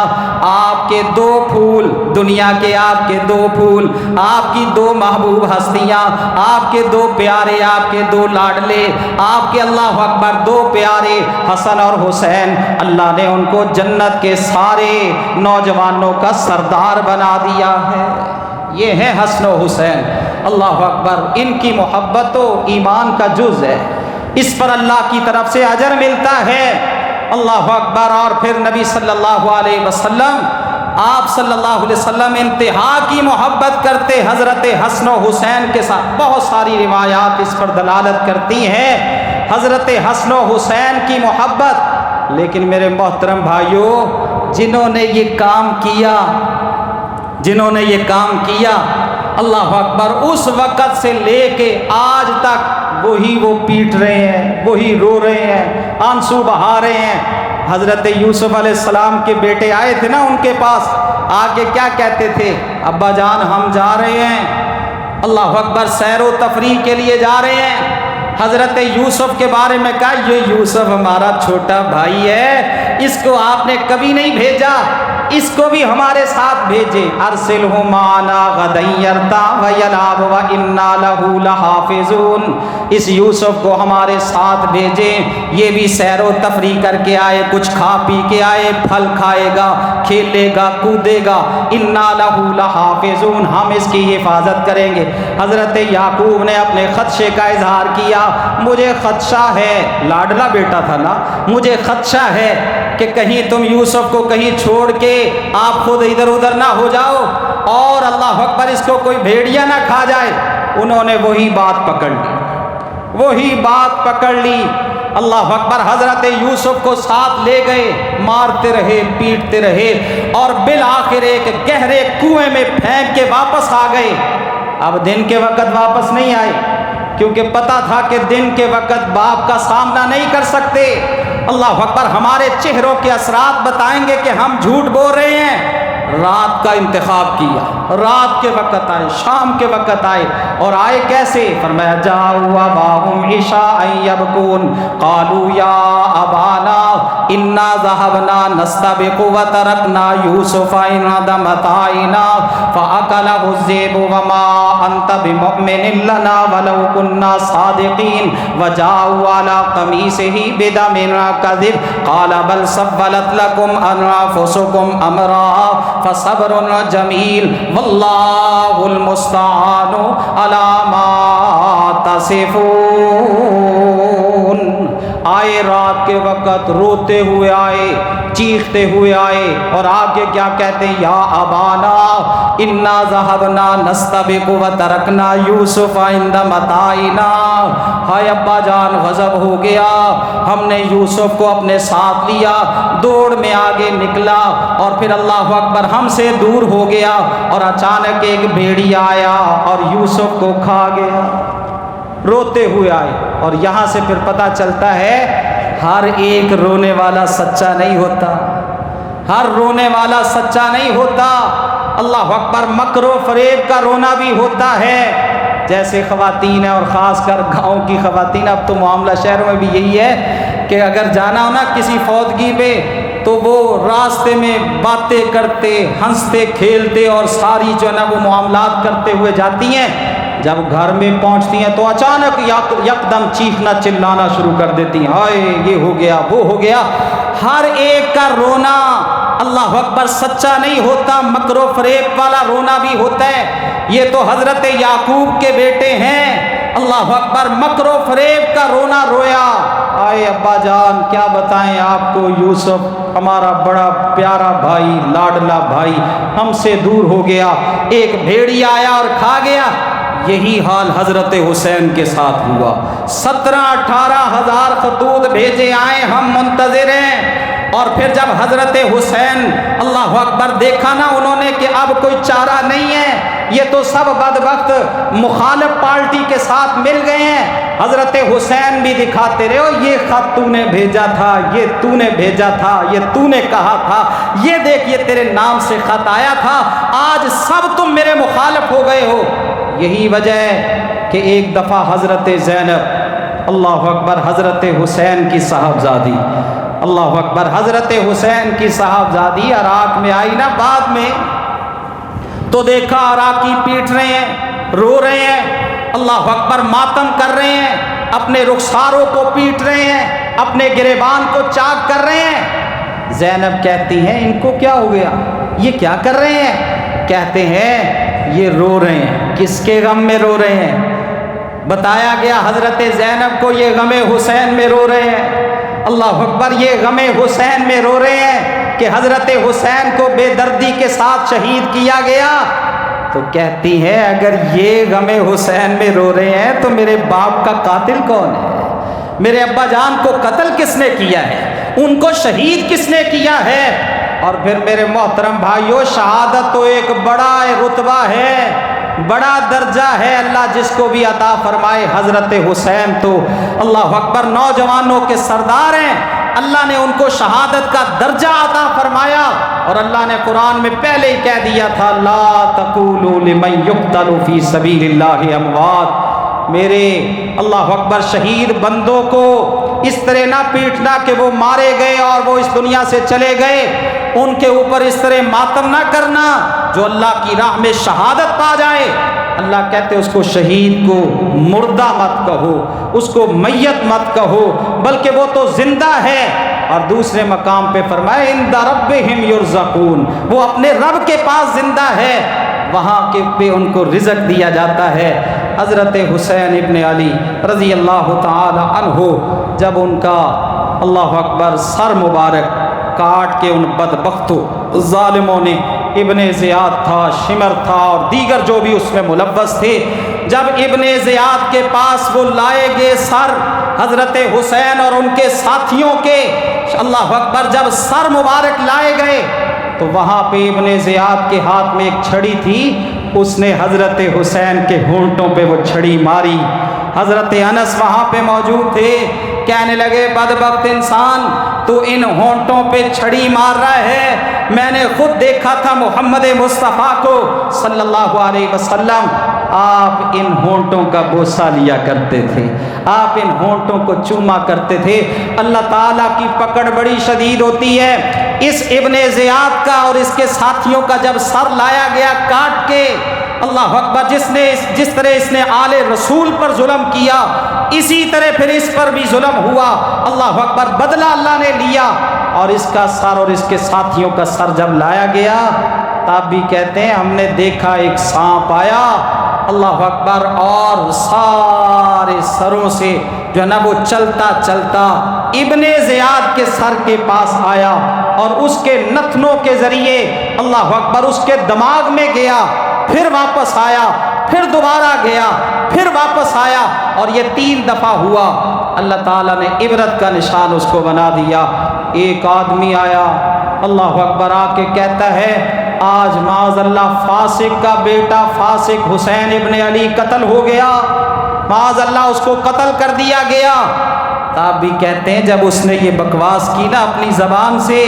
آپ کے دو پھول، دنیا کے آپ کے دو پھول، آپ کی دو محبوب ہستیاں، آپ کے دو پیارے، آپ کے دو لاڈلے، آپ کے اللہ اکبر دو پیارے حسن اور حسین، اللہ نے ان کو جنت کے سارے نوجوانوں کا سردار بنا دیا ہے۔ یہ ہے حسن و حسین، اللہ اکبر، ان کی محبت تو ایمان کا جز ہے، اس پر اللہ کی طرف سے اجر ملتا ہے، اللہ اکبر۔ اور پھر نبی صلی اللہ علیہ وسلم، آپ صلی اللہ علیہ وسلم انتہا کی محبت کرتے حضرت حسن و حسین کے ساتھ، بہت ساری روایات اس پر دلالت کرتی ہیں حضرت حسن و حسین کی محبت۔ لیکن میرے محترم بھائیوں، جنہوں نے یہ کام کیا اللہ اکبر، اس وقت سے لے کے آج تک وہی وہ پیٹ رہے ہیں، وہی رو رہے ہیں، آنسو بہا رہے ہیں۔ حضرت یوسف علیہ السلام کے بیٹے آئے تھے نا ان کے پاس، آگے کیا کہتے تھے؟ ابا جان ہم جا رہے ہیں، اللہ اکبر، سیر و تفریح کے لیے جا رہے ہیں۔ حضرت یوسف کے بارے میں کہا یہ یوسف ہمارا چھوٹا بھائی ہے، اس کو آپ نے کبھی نہیں بھیجا، اس کو بھی ہمارے ساتھ بھیجے، ارسلہ معنا غدا یرتع ویلعب وانا لہ لحافظون، اس یوسف کو ہمارے ساتھ بھیجیں، یہ بھی سیر و تفریح کر کے آئے، کچھ کھا پی کے آئے، پھل کھائے گا، کھیلے گا، کودے گا، انا لہ لحافظون، ہم اس کی حفاظت کریں گے۔ حضرت یعقوب نے اپنے خدشے کا اظہار کیا، مجھے خدشہ ہے، لاڈلا بیٹا تھا نا، مجھے خدشہ ہے کہ کہیں تم یوسف کو کہیں چھوڑ کے آپ خود ادھر ادھر نہ ہو جاؤ اور اللہ اکبر اس کو کوئی بھیڑیا نہ کھا جائے۔ انہوں نے وہی بات پکڑ لی، اللہ اکبر، حضرت یوسف کو ساتھ لے گئے، مارتے رہے، پیٹتے رہے، اور بالآخر ایک گہرے کنویں میں پھینک کے واپس آ گئے۔ اب دن کے وقت واپس نہیں آئے کیونکہ پتا تھا کہ دن کے وقت باپ کا سامنا نہیں کر سکتے۔ اللہ اکبر، ہمارے چہروں کے اثرات بتائیں گے کہ ہم جھوٹ بول رہے ہیں۔ رات کا انتخاب کیا، رات کے وقت آئے، شام کے وقت آئے، اور آئے کیسے؟ فرمایا جاءوا اباہم عشاء یبکون قالوا یا ابانا انا ذهبنا نستبق وترکنا یوسف عند متاعنا فاکلہ الذئب وما انت بمؤمن لنا ولو كنا صادقین وجاءوا على قمیصہ بدم کذب قال بل سولت لكم انفسکم امرا فصبر جمیل واللہ المستعان علی ما تصفون۔ آئے رات کے وقت، روتے ہوئے آئے، چیختے ہوئے آئے، اور آگے کیا کہتے ہیں؟ یا ابانا انا ذهبنا نستبق وترکنا یوسف عند متاعنا، ہائے ابا جان غضب ہو گیا، ہم نے یوسف کو اپنے ساتھ لیا، دوڑ میں آگے نکلا، اور پھر اللہ اکبر ہم سے دور ہو گیا، اور اچانک ایک بھیڑیا آیا اور یوسف کو کھا گیا۔ روتے ہوئے آئے، اور یہاں سے پھر پتہ چلتا ہے ہر ایک رونے والا سچا نہیں ہوتا، ہر رونے والا سچا نہیں ہوتا۔ اللہ اکبر، مکر و فریب کا رونا بھی ہوتا ہے، جیسے خواتین ہیں، اور خاص کر گاؤں کی خواتین، اب تو معاملہ شہروں میں بھی یہی ہے کہ اگر جانا ہو نا کسی فوتگی پہ تو وہ راستے میں باتیں کرتے، ہنستے کھیلتے اور ساری جو ہے نا وہ معاملات کرتے ہوئے جاتی ہیں۔ جب گھر میں پہنچتی ہیں تو اچانک یکدم چیخنا چلانا شروع کر دیتی ہیں، ہائے یہ ہو گیا وہ ہو گیا۔ ہر ایک کا رونا اللہ اکبر سچا نہیں ہوتا، مکر و فریب والا رونا بھی ہوتا ہے۔ یہ تو حضرت یعقوب کے بیٹے ہیں، اللہ اکبر، مکر و فریب کا رونا رویا۔ آئے ابا جان کیا بتائیں آپ کو، یوسف ہمارا بڑا پیارا بھائی، لاڈلا بھائی ہم سے دور ہو گیا، ایک بھیڑیا آیا اور کھا گیا۔ یہی حال حضرت حسین کے ساتھ ہوا۔ 17-18 ہزار خطوط بھیجے آئے، ہم منتظر ہیں۔ اور پھر جب حضرت حسین اللہ اکبر دیکھا نا انہوں نے کہ اب کوئی چارہ نہیں ہے، یہ تو سب بدبخت مخالف پارٹی کے ساتھ مل گئے ہیں، حضرت حسین بھی دکھاتے رہے ہو، یہ خط تو نے بھیجا تھا، یہ تو نے بھیجا تھا، یہ تو نے کہا تھا، یہ دیکھ یہ تیرے نام سے خط آیا تھا، آج سب تم میرے مخالف ہو گئے ہو۔ یہی وجہ ہے کہ ایک دفعہ حضرت زینب اللہ اکبر، حضرت حسین کی صاحبزادی، اللہ اکبر، حضرت حسین کی صاحبزادی عراق میں آئی نا بعد میں، تو دیکھا عراقی پیٹ رہے ہیں، رو رہے ہیں، اللہ اکبر، ماتم کر رہے ہیں، اپنے رخساروں کو پیٹ رہے ہیں، اپنے گریبان کو چاک کر رہے ہیں۔ زینب کہتی ہیں ان کو کیا ہو گیا، یہ کیا کر رہے ہیں؟ کہتے ہیں یہ رو رہے ہیں۔ کس کے غم میں رو رہے ہیں؟ بتایا گیا حضرت زینب کو یہ غم حسین میں رو رہے ہیں۔ اللہ اکبر، یہ غم حسین میں رو رہے ہیں کہ حضرت حسین کو بے دردی کے ساتھ شہید کیا گیا۔ تو کہتی ہے اگر یہ غم حسین میں رو رہے ہیں تو میرے باپ کا قاتل کون ہے؟ میرے ابا جان کو قتل کس نے کیا ہے؟ ان کو شہید کس نے کیا ہے؟ اور پھر میرے محترم بھائیوں، شہادت تو ایک بڑا رتبہ ہے، بڑا درجہ ہے، اللہ جس کو بھی عطا فرمائے۔ حضرت حسین تو اللہ اکبر نوجوانوں کے سردار ہیں، اللہ نے ان کو شہادت کا درجہ عطا فرمایا، اور اللہ نے قرآن میں پہلے ہی کہہ دیا تھا لا تقولوا لمن يقتل فی سبیل اللہ اموات، میرے اللہ اکبر شہید بندوں کو اس طرح نہ پیٹنا کہ وہ مارے گئے اور وہ اس دنیا سے چلے گئے، ان کے اوپر اس طرح ماتم نہ کرنا جو اللہ کی راہ میں شہادت پا جائے۔ اللہ کہتے اس کو شہید کو مردہ مت کہو، اس کو میت مت کہو، بلکہ وہ تو زندہ ہے۔ اور دوسرے مقام پہ فرمائے عند ربہم یرزقون، وہ اپنے رب کے پاس زندہ ہے، وہاں کے پہ ان کو رزق دیا جاتا ہے۔ حضرت حسین ابن علی رضی اللہ تعالی عنہ جب ان کا اللہ اکبر سر مبارک کاٹ کے ان بدبختوں ظالموں نے، ابن زیاد تھا، شمر تھا اور دیگر جو بھی اس میں ملوث تھے، جب ابن زیاد کے پاس وہ لائے گئے سر حضرت حسین اور ان کے ساتھیوں کے، اللہ اکبر، جب سر مبارک لائے گئے تو وہاں پہ ابن زیاد کے ہاتھ میں ایک چھڑی تھی، اس نے حضرت حسین کے ہونٹوں پہ وہ چھڑی ماری۔ حضرت انس وہاں پہ موجود تھے، کہنے لگے بدبخت انسان، تو ان ہونٹوں پہ چھڑی مار رہا ہے، میں نے خود دیکھا تھا محمد مصطفیٰ کو صلی اللہ علیہ وسلم، آپ ان ہونٹوں کا بوسہ لیا کرتے تھے، آپ ان ہونٹوں کو چوما کرتے تھے۔ اللہ تعالیٰ کی پکڑ بڑی شدید ہوتی ہے۔ اس ابن زیاد کا اور اس کے ساتھیوں کا جب سر لایا گیا کاٹ کے، اللہ اکبر، جس طرح اس نے آل رسول پر ظلم کیا، اسی طرح پھر اس پر بھی ظلم ہوا، اللہ اکبر، بدلہ اللہ نے لیا۔ اور اس کا سر اور اس کے ساتھیوں کا سر جب لایا گیا، تب بھی کہتے ہیں ہم نے دیکھا ایک سانپ آیا، اللہ اکبر، اور سارے سروں سے جو ہے نا وہ چلتا چلتا ابن زیاد کے سر کے پاس آیا اور اس کے نتنوں کے ذریعے اللہ اکبر اس کے دماغ میں گیا، پھر واپس آیا، پھر دوبارہ گیا، پھر واپس آیا، اور یہ 3 دفعہ ہوا۔ اللہ تعالیٰ نے عبرت کا نشان اس کو بنا دیا۔ ایک آدمی آیا، اللہ اکبر، آ کے کہتا ہے آج معاذ اللہ فاسق کا بیٹا فاسق حسین ابن علی قتل ہو گیا، معاذ اللہ اس کو قتل کر دیا گیا۔ تب بھی کہتے ہیں جب اس نے یہ بکواس کی نا اپنی زبان سے،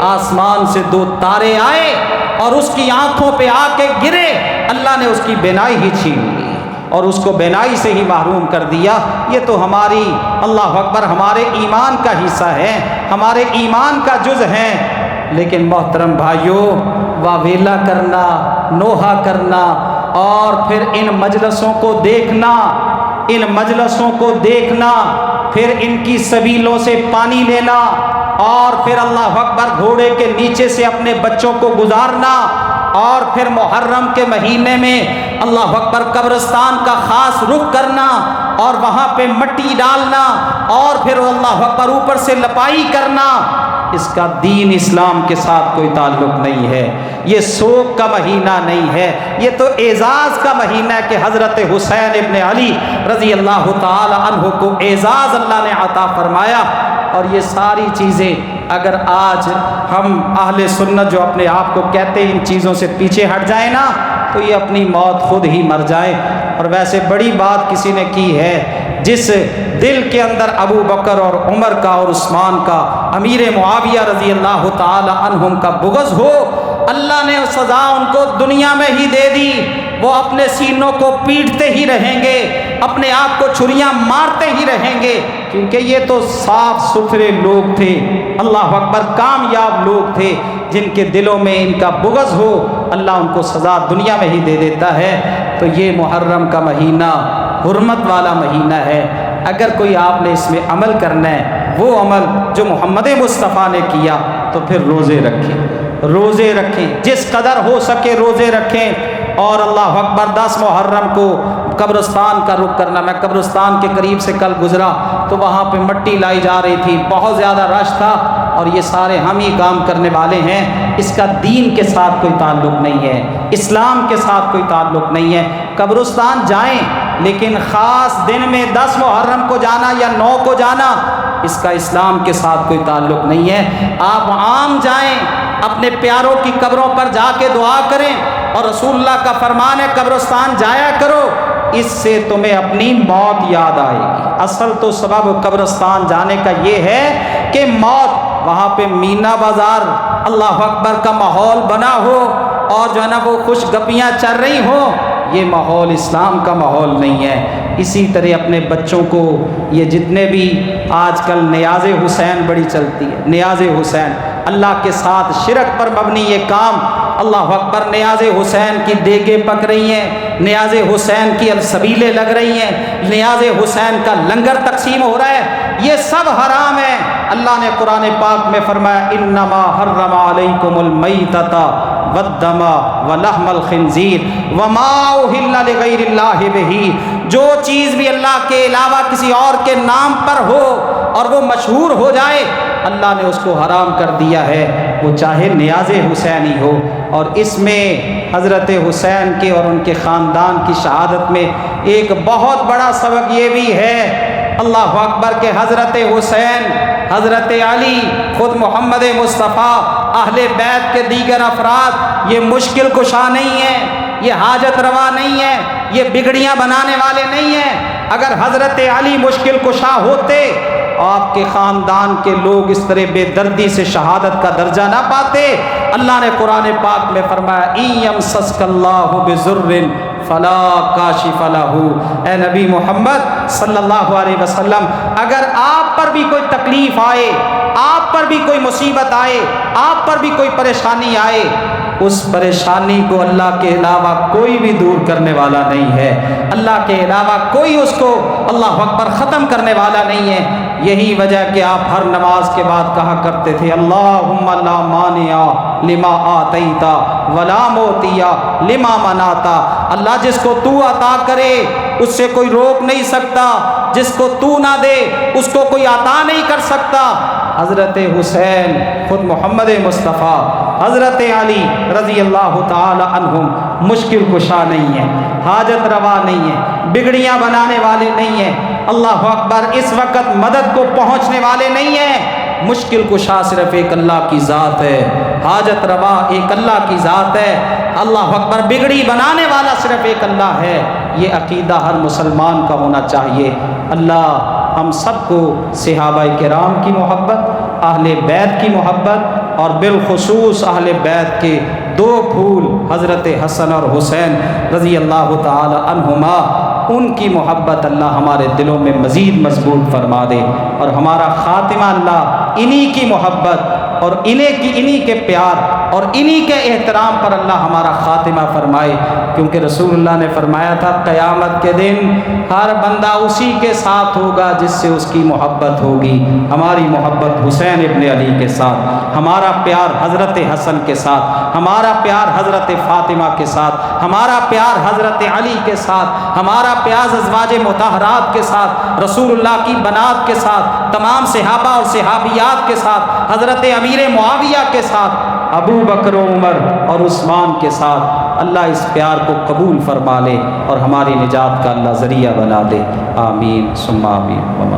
آسمان سے 2 تارے آئے اور اس کی آنکھوں پہ آ کے گرے، اللہ نے اس کی بینائی ہی چھین لی۔ اور اس کو بینائی سے ہی محروم کر دیا، یہ تو ہماری اللہ اکبر ہمارے ایمان کا حصہ ہے، ہمارے ایمان کا جز ہے۔ لیکن محترم بھائیوں، واویلا کرنا، نوحہ کرنا اور پھر ان مجلسوں کو دیکھنا، ان مجلسوں کو دیکھنا، پھر ان کی سبیلوں سے پانی لینا اور پھر اللہ اکبر گھوڑے کے نیچے سے اپنے بچوں کو گزارنا اور پھر محرم کے مہینے میں اللہ اکبر قبرستان کا خاص رخ کرنا اور وہاں پہ مٹی ڈالنا اور پھر اللہ اکبر اوپر سے لپائی کرنا، اس کا دین اسلام کے ساتھ کوئی تعلق نہیں ہے۔ یہ سوگ کا مہینہ نہیں ہے، یہ تو اعزاز کا مہینہ ہے کہ حضرت حسین ابن علی رضی اللہ تعالی عنہ کو اعزاز اللہ نے عطا فرمایا۔ اور یہ ساری چیزیں اگر آج ہم اہل سنت جو اپنے آپ کو کہتے ہیں ان چیزوں سے پیچھے ہٹ جائیں نا، تو یہ اپنی موت خود ہی مر جائیں۔ اور ویسے بڑی بات کسی نے کی ہے، جس دل کے اندر ابو بکر اور عمر کا اور عثمان کا، امیر معاویہ رضی اللہ تعالی عنہم کا بغض ہو، اللہ نے سزا ان کو دنیا میں ہی دے دی، وہ اپنے سینوں کو پیٹتے ہی رہیں گے، اپنے آپ کو چھریاں مارتے ہی رہیں گے، کیونکہ یہ تو صاف ستھرے لوگ تھے، اللہ اکبر کامیاب لوگ تھے، جن کے دلوں میں ان کا بغض ہو اللہ ان کو سزا دنیا میں ہی دے دیتا ہے۔ تو یہ محرم کا مہینہ حرمت والا مہینہ ہے، اگر کوئی آپ نے اس میں عمل کرنا ہے، وہ عمل جو محمد مصطفیٰ نے کیا، تو پھر روزے رکھیں، روزے رکھیں، جس قدر ہو سکے روزے رکھیں۔ اور اللہ اکبر 10 محرم کو قبرستان کا رخ کرنا، میں قبرستان کے قریب سے کل گزرا تو وہاں پہ مٹی لائی جا رہی تھی، بہت زیادہ رش تھا، اور یہ سارے ہم ہی کام کرنے والے ہیں، اس کا دین کے ساتھ کوئی تعلق نہیں ہے، اسلام کے ساتھ کوئی تعلق نہیں ہے۔ قبرستان جائیں لیکن خاص دن میں 10 محرم کو جانا یا 9 کو جانا، اس کا اسلام کے ساتھ کوئی تعلق نہیں ہے۔ آپ عام جائیں، اپنے پیاروں کی قبروں پر جا کے دعا کریں، اور رسول اللہ کا فرمان ہے قبرستان جایا کرو، اس سے تمہیں اپنی موت یاد آئے گی۔ اصل تو سبب قبرستان جانے کا یہ ہے کہ موت، وہاں پہ مینا بازار اللہ اکبر کا ماحول بنا ہو اور جو ہے نا وہ خوش گپیاں چل رہی ہوں، یہ ماحول اسلام کا ماحول نہیں ہے۔ اسی طرح اپنے بچوں کو، یہ جتنے بھی آج کل نیاز حسین بڑی چلتی ہے، نیاز حسین، اللہ کے ساتھ شرک پر مبنی یہ کام، اللہ اکبر، نیاز حسین کی دیگیں پک رہی ہیں، نیاز حسین کی السبیلیں لگ رہی ہیں، نیاز حسین کا لنگر تقسیم ہو رہا ہے، یہ سب حرام ہے۔ اللہ نے قرآن پاک میں فرمایا انما حرم علیکم المیتۃ والدم ولحم الخنزیر وما اہل لغیر اللہ بہ، جو چیز بھی اللہ کے علاوہ کسی اور کے نام پر ہو اور وہ مشہور ہو جائے، اللہ نے اس کو حرام کر دیا ہے، وہ چاہے نیاز حسینی ہو۔ اور اس میں حضرت حسین کے اور ان کے خاندان کی شہادت میں ایک بہت بڑا سبق یہ بھی ہے، اللہ اکبر، کہ حضرت حسین، حضرت علی، خود محمد مصطفیٰ، اہل بیت کے دیگر افراد، یہ مشکل کشا نہیں ہے، یہ حاجت روا نہیں ہے، یہ بگڑیاں بنانے والے نہیں ہیں۔ اگر حضرت علی مشکل کشا ہوتے، آپ کے خاندان کے لوگ اس طرح بے دردی سے شہادت کا درجہ نہ پاتے۔ اللہ نے قرآن پاک میں فرمایا اِن یمسسک اللہ بضر فلا کاشف لہ، اے نبی محمد صلی اللہ علیہ وسلم، اگر آپ پر بھی کوئی تکلیف آئے، آپ پر بھی کوئی مصیبت آئے، آپ پر بھی کوئی پریشانی آئے، اس پریشانی کو اللہ کے علاوہ کوئی بھی دور کرنے والا نہیں ہے، اللہ کے علاوہ کوئی اس کو اللہ اکبر ختم کرنے والا نہیں ہے۔ یہی وجہ کہ آپ ہر نماز کے بعد کہا کرتے تھے اللہم لا مانع لما آتیت ولا معطی لما منعت، اللہ جس کو تو عطا کرے اس سے کوئی روک نہیں سکتا، جس کو تو نہ دے اس کو کوئی عطا نہیں کر سکتا۔ حضرت حسین، خود محمد مصطفیٰ، حضرت علی رضی اللہ تعالی عنہم مشکل کشا نہیں ہے، حاجت روا نہیں ہے، بگڑیاں بنانے والے نہیں ہیں، اللہ اکبر، اس وقت مدد کو پہنچنے والے نہیں ہیں۔ مشکل کشا صرف ایک اللہ کی ذات ہے، حاجت روا ایک اللہ کی ذات ہے، اللہ اکبر، بگڑی بنانے والا صرف ایک اللہ ہے۔ یہ عقیدہ ہر مسلمان کا ہونا چاہیے۔ اللہ ہم سب کو صحابہ کرام کی محبت، اہل بیت کی محبت، اور بالخصوص اہل بیت کے دو پھول حضرت حسن اور حسین رضی اللہ تعالی عنہما ان کی محبت اللہ ہمارے دلوں میں مزید مضبوط فرما دے، اور ہمارا خاتمہ اللہ انہی کی محبت اور انہی کے پیار اور انہی کے احترام پر اللہ ہمارا خاتمہ فرمائے، کیونکہ رسول اللہ نے فرمایا تھا قیامت کے دن ہر بندہ اسی کے ساتھ ہوگا جس سے اس کی محبت ہوگی۔ ہماری محبت حسین ابن علی کے ساتھ، ہمارا پیار حضرت حسن کے ساتھ، ہمارا پیار حضرت فاطمہ کے ساتھ، ہمارا پیار حضرت علی کے ساتھ، ہمارا پیار ازواج مطہرات کے ساتھ، رسول اللہ کی بنات کے ساتھ، تمام صحابہ اور صحابیات کے ساتھ، حضرت امیر معاویہ کے ساتھ، ابو بکر و عمر اور عثمان کے ساتھ، اللہ اس پیار کو قبول فرما لے اور ہماری نجات کا اللہ ذریعہ بنا دے۔ آمین ثم آمین۔